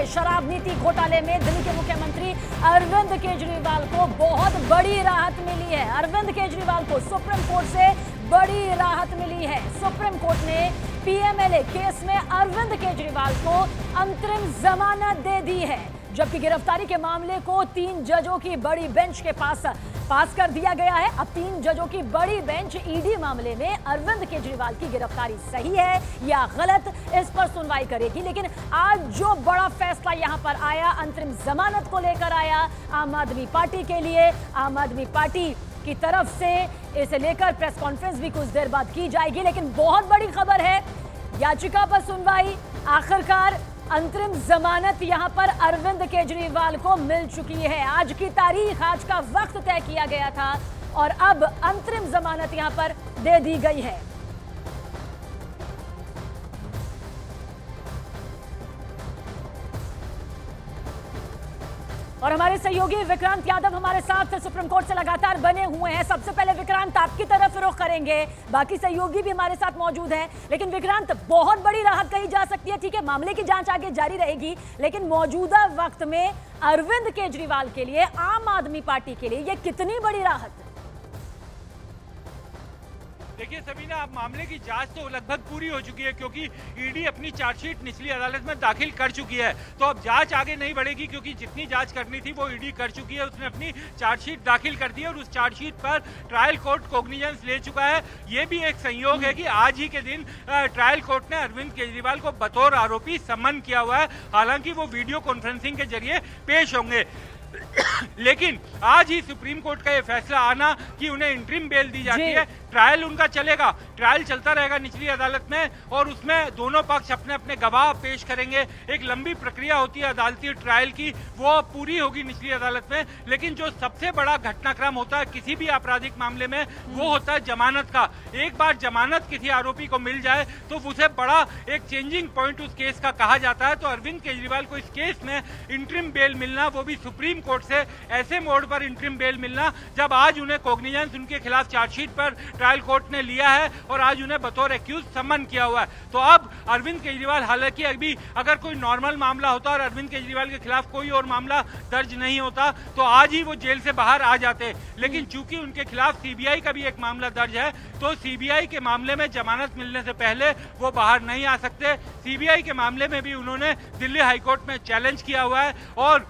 शराब नीति घोटाले में दिल्ली के मुख्यमंत्री अरविंद केजरीवाल को बहुत बड़ी राहत मिली है। अरविंद केजरीवाल को सुप्रीम कोर्ट से बड़ी राहत मिली है। सुप्रीम कोर्ट ने पीएमएलए केस में अरविंद केजरीवाल को अंतरिम जमानत दे दी है, जबकि गिरफ्तारी के मामले को 3 जजों की बड़ी बेंच के पास कर दिया गया है। अब 3 जजों की बड़ी बेंच ईडी मामले में अरविंद केजरीवाल की गिरफ्तारी सही है या गलत, इस पर सुनवाई करेगी। लेकिन आज जो बड़ा फैसला यहां पर आया, अंतरिम जमानत को लेकर आया आम आदमी पार्टी के लिए। आम आदमी पार्टी की तरफ से इसे लेकर प्रेस कॉन्फ्रेंस भी कुछ देर बाद की जाएगी। लेकिन बहुत बड़ी खबर है, याचिका पर सुनवाई, आखिरकार अंतरिम जमानत यहां पर अरविंद केजरीवाल को मिल चुकी है। आज की तारीख, आज का वक्त तय किया गया था और अब अंतरिम जमानत यहां पर दे दी गई है। और हमारे सहयोगी विक्रांत यादव हमारे साथ सुप्रीम कोर्ट से लगातार बने हुए हैं। सबसे पहले विक्रांत, आपकी तरफ रुख करेंगे, बाकी सहयोगी भी हमारे साथ मौजूद हैं। लेकिन विक्रांत, बहुत बड़ी राहत कही जा सकती है। ठीक है, मामले की जांच आगे जारी रहेगी, लेकिन मौजूदा वक्त में अरविंद केजरीवाल के लिए, आम आदमी पार्टी के लिए ये कितनी बड़ी राहत है? देखिए सबीना, अब मामले की जांच तो लगभग पूरी हो चुकी है, क्योंकि ईडी अपनी चार्जशीट निचली अदालत में दाखिल कर चुकी है। तो अब जांच आगे नहीं बढ़ेगी, क्योंकि जितनी जांच करनी थी वो ईडी कर चुकी है। उसने अपनी चार्जशीट दाखिल कर दी है और उस चार्जशीट पर ट्रायल कोर्ट कॉग्निजेंस ले चुका है। ये भी एक संयोग है कि आज ही के दिन ट्रायल कोर्ट ने अरविंद केजरीवाल को बतौर आरोपी समन किया हुआ है। हालांकि वो वीडियो कॉन्फ्रेंसिंग के जरिए पेश होंगे, लेकिन आज ही सुप्रीम कोर्ट का ये फैसला आना कि उन्हें इंटरिम बेल दी जाती है। ट्रायल उनका चलेगा, ट्रायल चलता रहेगा निचली अदालत में और उसमें दोनों पक्ष अपने अपने गवाह पेश करेंगे। एक लंबी प्रक्रिया होती है अदालती ट्रायल की, वो पूरी होगी निचली अदालत में। लेकिन जो सबसे बड़ा घटनाक्रम होता है किसी भी आपराधिक मामले में, वो होता है जमानत का। एक बार जमानत किसी आरोपी को मिल जाए तो उसे बड़ा एक चेंजिंग पॉइंट उस केस का कहा जाता है। तो अरविंद केजरीवाल को इस केस में इंटरिम बेल मिलना, वो भी सुप्रीम कोर्ट से ऐसे मोड पर इंटरिम बेल मिलना जब आज उन्हें कॉग्निजेंस उनके खिलाफ चार्जशीट पर ट्रायल कोर्ट ने लिया है और आज उन्हें बतौर एक्यूज समन किया हुआ है। तो अब अरविंद केजरीवाल, हालांकि अभी अगर कोई नॉर्मल मामला होता और अरविंद केजरीवाल के खिलाफ कोई और मामला दर्ज नहीं होता तो आज ही वो जेल से बाहर आ जाते। लेकिन चूंकि उनके खिलाफ सीबीआई का भी एक मामला दर्ज है, तो सीबीआई के मामले में जमानत मिलने से पहले वो बाहर नहीं आ सकते। सीबीआई के मामले में भी उन्होंने दिल्ली हाईकोर्ट में चैलेंज किया हुआ है और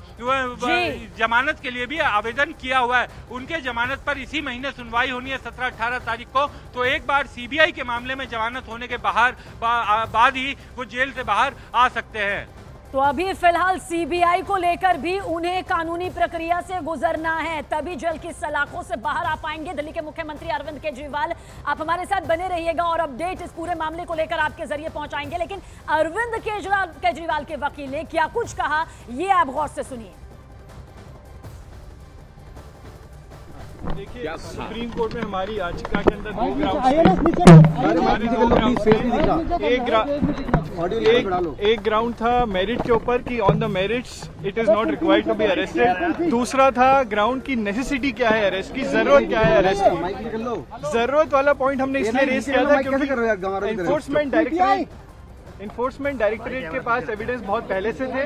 जमानत के लिए भी आवेदन किया हुआ है। उनके जमानत पर इसी महीने सुनवाई होनी है 17-18 तारीख को। तो एक बार सीबीआई के मामले में जमानत होने के बाद ही वो जेल से बाहर आ सकते हैं। तो अभी फिलहाल सीबीआई को लेकर भी उन्हें कानूनी प्रक्रिया से गुजरना है, तभी जेल की सलाखों से बाहर आ पाएंगे दिल्ली के मुख्यमंत्री अरविंद केजरीवाल। आप हमारे साथ बने रहिएगा और अपडेट इस पूरे मामले को लेकर आपके जरिए पहुंचाएंगे। लेकिन अरविंद केजरीवाल के वकील ने क्या कुछ कहा, ये आप गौर से सुनिए। देखिए, सुप्रीम कोर्ट में हमारी याचिका के अंदर एक ग्राउंड था मेरिट के ऊपर कि on the merits it is not required to be arrested. दूसरा था ग्राउंड की नेसेसिटी क्या है अरेस्ट की, जरूरत क्या है अरेस्ट की। जरूरत वाला पॉइंट हमने इसलिए रेज किया था क्योंकि इन्फोर्समेंट डायरेक्टरेट के पास एविडेंस बहुत पहले से थे,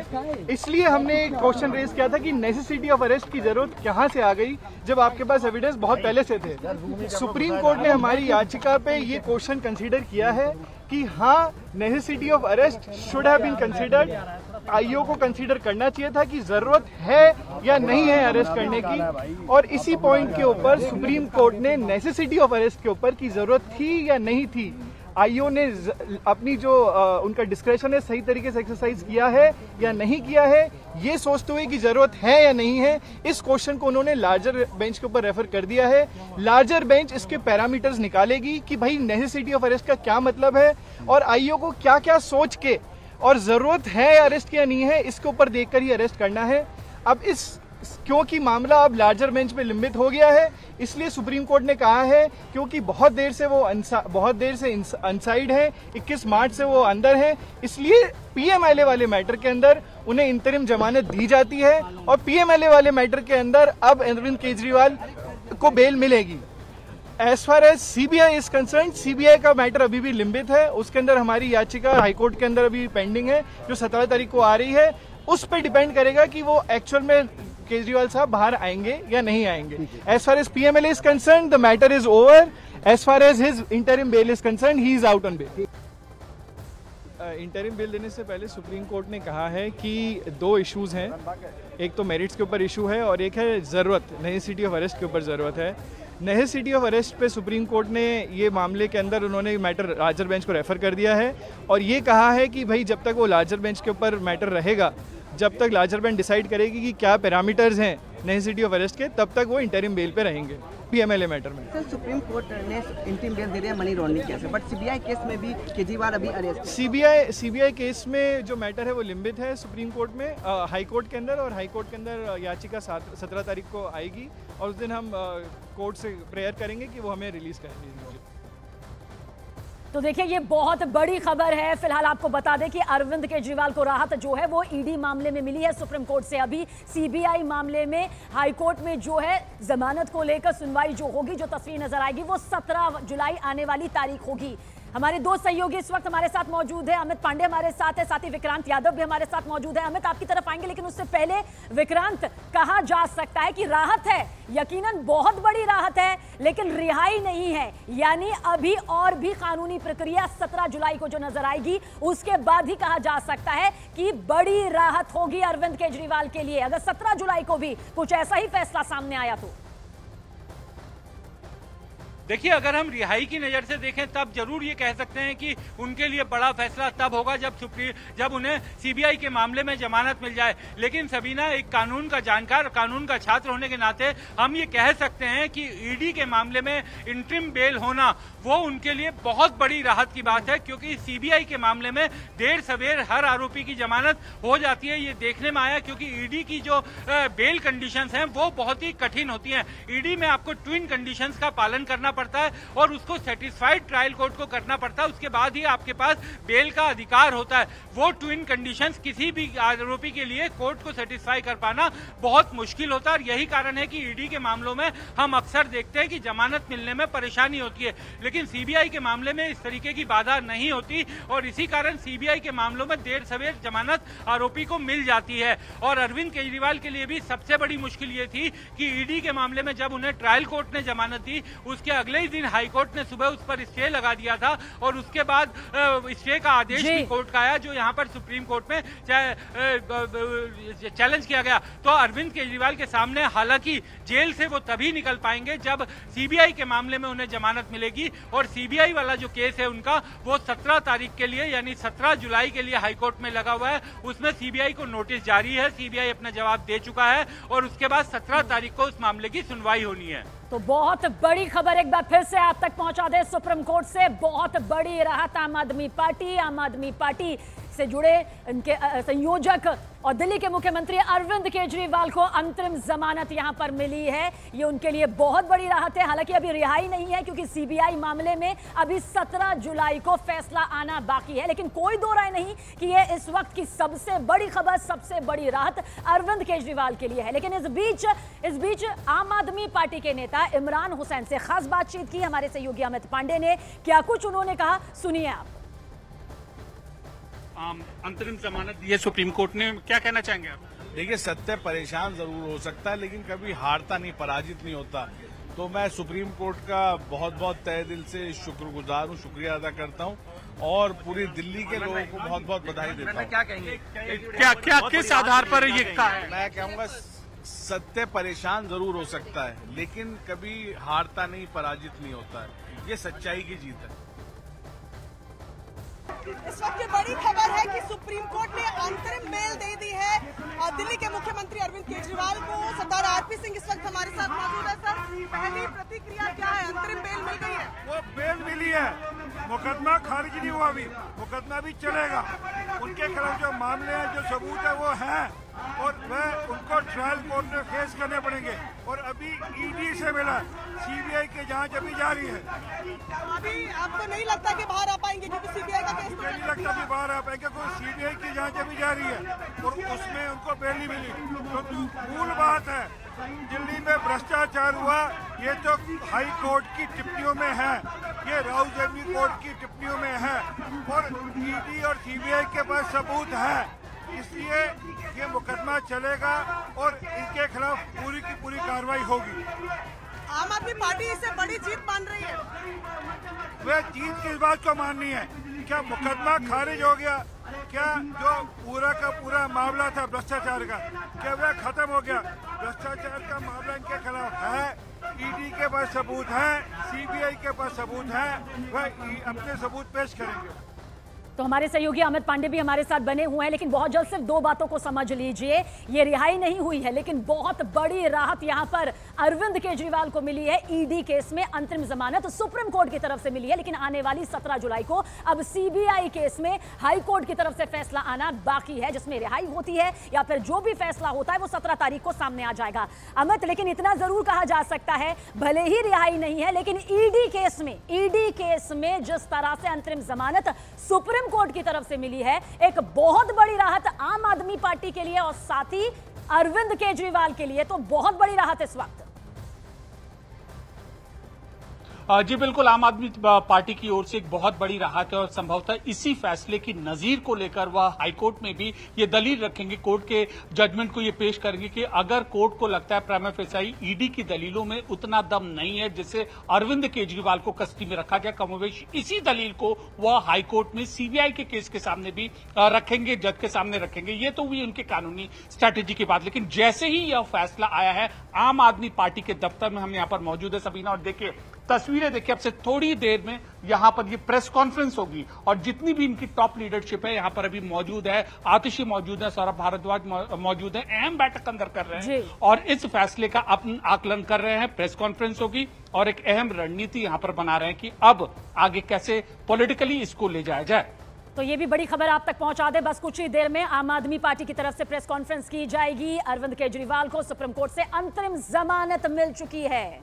इसलिए हमने एक क्वेश्चन रेज किया था कि नेसेसिटी ऑफ अरेस्ट की जरूरत कहां से आ गई जब आपके पास एविडेंस बहुत पहले से थे। सुप्रीम कोर्ट ने हमारी याचिका पे ये क्वेश्चन कंसीडर किया है कि हाँ, necessity of arrest should have been considered. IO को कंसीडर करना चाहिए था कि जरूरत है या नहीं है अरेस्ट करने की, और इसी पॉइंट के ऊपर सुप्रीम कोर्ट ने नेसेसिटी ऑफ अरेस्ट के ऊपर की जरूरत थी या नहीं थी, आईओ ने अपनी जो उनका डिस्क्रेशन है सही तरीके से एक्सरसाइज किया है या नहीं किया है, ये सोचते हुए कि जरूरत है या नहीं है, इस क्वेश्चन को उन्होंने लार्जर बेंच के ऊपर रेफर कर दिया है। लार्जर बेंच इसके पैरामीटर्स निकालेगी कि भाई नेसेसिटी ऑफ अरेस्ट का क्या मतलब है और आईओ को क्या क्या सोच के और जरूरत है अरेस्ट की या नहीं है, इसके ऊपर देखकर ही अरेस्ट करना है। अब क्योंकि मामला अब लार्जर बेंच में लंबित हो गया है, इसलिए सुप्रीम कोर्ट ने कहा है क्योंकि बहुत देर से अनसाइड है, 21 मार्च से वो अंदर है, इसलिए पीएमएलए वाले मैटर के अंदर उन्हें इंतरिम जमानत दी जाती है और पीएमएलए वाले मैटर के अंदर अब अरविंद केजरीवाल को बेल मिलेगी। As far as CBI is concern, CBI का मैटर अभी भी लंबित है, उसके अंदर हमारी याचिका हाईकोर्ट के अंदर अभी पेंडिंग है जो 17 तारीख को आ रही है। उस पर डिपेंड करेगा कि वो एक्चुअल में केजरीवाल साहब बाहर आएंगे या नहीं आएंगे। As far as PMLA is concern, the matter is over. As far as his interim bail is concern, he is out on bail. Interim bail देने से पहले सुप्रीम कोर्ट ने कहा है कि 2 इश्यूज हैं, एक तो मेरिट्स के ऊपर इशू है और एक है ज़रूरत, नेसेसिटी ऑफ अरेस्ट के ऊपर ज़रूरत है। नेसेसिटी ऑफ अरेस्ट पे सुप्रीम कोर्ट ने ये मामले के अंदर उन्होंने मैटर लार्जर बेंच को रेफर कर दिया है और ये कहा है कि भाई जब तक वो लार्जर बेंच के ऊपर मैटर रहेगा, जब तक लार्जर बेंच डिसाइड करेगी कि क्या पैरामीटर्स हैं नेसेसिटी ऑफ अरेस्ट के, तब तक वो इंटरिम बेल पे रहेंगे PMLA मैटर में। सर, सुप्रीम कोर्ट ने इंटरिम बेल दे दिया मनी लॉन्ड्रिंग केस में, बट CBI केस में भी केजरीवाल अभी अरेस्ट। CBI केस में जो मैटर है वो लिम्बित है सुप्रीम कोर्ट में, हाई कोर्ट के अंदर, और हाई कोर्ट के अंदर याचिका 17 तारीख को आएगी और उस दिन हम कोर्ट से प्रेयर करेंगे कि वो हमें रिलीज करेंगे। तो देखिए, ये बहुत बड़ी खबर है। फिलहाल आपको बता दें कि अरविंद केजरीवाल को राहत जो है वो ED मामले में मिली है सुप्रीम कोर्ट से। अभी CBI मामले में हाई कोर्ट में जो है जमानत को लेकर सुनवाई जो होगी, जो तस्वीर नजर आएगी, वो 17 जुलाई आने वाली तारीख होगी। हमारे 2 सहयोगी इस वक्त हमारे साथ मौजूद है। अमित पांडे हमारे साथ है, साथ ही विक्रांत यादव भी हमारे साथ मौजूद है। अमित, आपकी तरफ आएंगे, लेकिन उससे पहले विक्रांत, कहा जा सकता है कि राहत है, यकीनन बहुत बड़ी राहत है, लेकिन रिहाई नहीं है। यानी अभी और भी कानूनी प्रक्रिया 17 जुलाई को जो नजर आएगी, उसके बाद ही कहा जा सकता है कि बड़ी राहत होगी अरविंद केजरीवाल के लिए, अगर 17 जुलाई को भी कुछ ऐसा ही फैसला सामने आया तो। देखिए, अगर हम रिहाई की नज़र से देखें तब जरूर ये कह सकते हैं कि उनके लिए बड़ा फैसला तब होगा जब उन्हें CBI के मामले में जमानत मिल जाए। लेकिन सबीना, एक कानून का जानकार, कानून का छात्र होने के नाते हम ये कह सकते हैं कि ED के मामले में इंटरिम बेल होना वो उनके लिए बहुत बड़ी राहत की बात है, क्योंकि CBI के मामले में देर सवेर हर आरोपी की जमानत हो जाती है। ये देखने में आया, क्योंकि ED की जो बेल कंडीशंस हैं वो बहुत ही कठिन होती हैं। ED में आपको ट्विन कंडीशंस का पालन करना पड़ता है और उसको सेटिस्फाइड ट्रायल कोर्ट को करना पड़ता है, उसके बाद ही आपके पास बेल का अधिकार होता है। वो ट्विन कंडीशंस किसी भी आरोपी के लिए कोर्ट को सेटिस्फाई कर पाना बहुत मुश्किल होता है, और यही कारण है कि ED के मामलों में हम अक्सर देखते हैं कि जमानत मिलने में परेशानी होती है। लेकिन CBI के मामले में इस तरीके की बाधा नहीं होती, और इसी कारण CBI के मामलों में देर सवेर जमानत आरोपी को मिल जाती है। और अरविंद केजरीवाल के लिए भी सबसे बड़ी मुश्किल ये थी कि ED के मामले में जब उन्हें ट्रायल कोर्ट ने जमानत दी, उसके अगले ही दिन हाई कोर्ट ने सुबह उस पर स्टे लगा दिया था, और उसके बाद स्टे का आदेश भी कोर्ट का आया, जो यहाँ पर सुप्रीम कोर्ट में चैलेंज किया गया। तो अरविंद केजरीवाल के सामने हालांकि जेल से वो तभी निकल पाएंगे जब CBI के मामले में उन्हें जमानत मिलेगी, और CBI वाला जो केस है उनका, वो 17 तारीख के लिए यानी 17 जुलाई के लिए हाई कोर्ट में लगा हुआ है। उसमें CBI को नोटिस जारी है, CBI अपना जवाब दे चुका है, और उसके बाद 17 तारीख को उस मामले की सुनवाई होनी है। तो बहुत बड़ी खबर एक बार फिर से आप तक पहुंचा दे सुप्रीम कोर्ट से, बहुत बड़ी राहत आम आदमी पार्टी से जुड़े इनके संयोजक और दिल्ली के मुख्यमंत्री अरविंद केजरीवाल को अंतरिम जमानत यहां पर मिली है। ये उनके लिए बहुत बड़ी राहत है। हालांकि अभी रिहाई नहीं है, क्योंकि CBI मामले में अभी 17 जुलाई को फैसला आना बाकी है, लेकिन कोई दो राय नहीं कि ये इस वक्त की सबसे बड़ी खबर, सबसे बड़ी राहत अरविंद केजरीवाल के लिए है। लेकिन इस बीच आम आदमी पार्टी के नेता इमरान हुसैन से खास बातचीत की हमारे सहयोगी अमित पांडे ने। क्या कुछ उन्होंने कहा, सुनिए आप। अंतरिम जमानत दी है सुप्रीम कोर्ट ने, क्या कहना चाहेंगे आप? देखिए, सत्य परेशान जरूर हो सकता है, लेकिन कभी हारता नहीं, पराजित नहीं होता। तो मैं सुप्रीम कोर्ट का बहुत बहुत तहे दिल से शुक्रगुजार हूँ, शुक्रिया अदा करता हूँ, और पूरी दिल्ली के लोगों को बहुत बहुत बधाई देता हूँ। क्या कहेंगे, क्या किस आधार पर ये कहा है? मैं कहूँगा सत्य परेशान जरूर हो सकता है, लेकिन कभी हारता नहीं, पराजित नहीं होता है। ये सच्चाई की जीत है। इस वक्त की बड़ी खबर है कि सुप्रीम कोर्ट ने अंतरिम बेल दे दी है दिल्ली के मुख्यमंत्री अरविंद केजरीवाल को। सरदार RP सिंह इस वक्त हमारे साथ मौजूद है। सर, पहली प्रतिक्रिया क्या है? अंतरिम बेल मिल गई है? वो बेल मिली है, मुकदमा खारिज नहीं हुआ, अभी मुकदमा भी चलेगा। उनके खिलाफ जो मामले हैं, जो सबूत है, वो हैं, और वह उनको ट्रायल कोर्ट में फेस करने पड़ेंगे। और अभी ED से मिला, CBI की जांच अभी जारी है। अभी आपको नहीं लगता कि बाहर आ पाएंगे, क्योंकि CBI का केस? मुझे नहीं लगता कि बाहर आ पाएंगे, कोई CBI की जांच अभी जारी है, और उसमें उनको बेल नहीं मिली। तो मूल बात है, दिल्ली में भ्रष्टाचार हुआ, ये तो हाई कोर्ट की टिप्पणियों में है, ये राउज एवेन्यू कोर्ट की टिप्पणियों में है, और ED और CBI के पास सबूत है। इसलिए ये मुकदमा चलेगा और इनके खिलाफ पूरी की पूरी कार्रवाई होगी। आम आदमी पार्टी इसे बड़ी जीत मान रही है। वह जीत किस बात को माननी है? क्या मुकदमा खारिज हो गया? क्या जो पूरा का पूरा मामला था भ्रष्टाचार का, क्या वह खत्म हो गया? भ्रष्टाचार का मामला इनके खिलाफ है, ईडी के पास सबूत है, सीबीआई के पास सबूत है, वह अपने सबूत पेश करेंगे। तो हमारे सहयोगी अमित पांडे भी हमारे साथ बने हुए हैं, लेकिन बहुत जल्द सिर्फ दो बातों को समझ लीजिए। ये रिहाई नहीं हुई है, लेकिन बहुत बड़ी राहत यहां पर अरविंद केजरीवाल को मिली है। ईडी केस में अंतरिम जमानत सुप्रीम कोर्ट की तरफ से मिली है, लेकिन आने वाली 17 जुलाई को अब सीबीआई केस में हाई कोर्ट की तरफ से फैसला आना बाकी है, जिसमें रिहाई होती है या फिर जो भी फैसला होता है वो 17 तारीख को सामने आ जाएगा। अमित, लेकिन इतना जरूर कहा जा सकता है, भले ही रिहाई नहीं है, लेकिन ईडी केस में जिस तरह से अंतरिम जमानत सुप्रीम कोर्ट की तरफ से मिली है, एक बहुत बड़ी राहत आम आदमी पार्टी के लिए और साथ ही अरविंद केजरीवाल के लिए तो बहुत बड़ी राहत इस वक्त। जी बिल्कुल, आम आदमी पार्टी की ओर से एक बहुत बड़ी राहत है और संभवतः इसी फैसले की नजीर को लेकर वह हाईकोर्ट में भी ये दलील रखेंगे, कोर्ट के जजमेंट को ये पेश करेंगे कि अगर कोर्ट को लगता है प्रीमा फेसाई ईडी की दलीलों में उतना दम नहीं है जिससे अरविंद केजरीवाल को कस्टडी में रखा जाए, कमोवेश इसी दलील को वह हाईकोर्ट में सीबीआई के केस के सामने भी रखेंगे, जज के सामने रखेंगे। ये तो हुई उनकी कानूनी स्ट्रैटेजी की बात, लेकिन जैसे ही यह फैसला आया है आम आदमी पार्टी के दफ्तर में, हम यहाँ पर मौजूद है सबीना, और देखिए तस्वीरें देखिए, अब से थोड़ी देर में यहां पर ये प्रेस कॉन्फ्रेंस होगी और जितनी भी इनकी टॉप लीडरशिप है यहां पर अभी मौजूद है, आतिशी मौजूद है, सौरभ भारद्वाज मौजूद है, अहम बैठक अंदर कर रहे हैं और इस फैसले का आकलन कर रहे हैं। प्रेस कॉन्फ्रेंस होगी और एक अहम रणनीति यहां पर बना रहे हैं कि अब आगे कैसे पॉलिटिकली इसको ले जाया जाए। तो ये भी बड़ी खबर आप तक पहुंचा दे, बस कुछ ही देर में आम आदमी पार्टी की तरफ से प्रेस कॉन्फ्रेंस की जाएगी। अरविंद केजरीवाल को सुप्रीम कोर्ट से अंतरिम जमानत मिल चुकी है।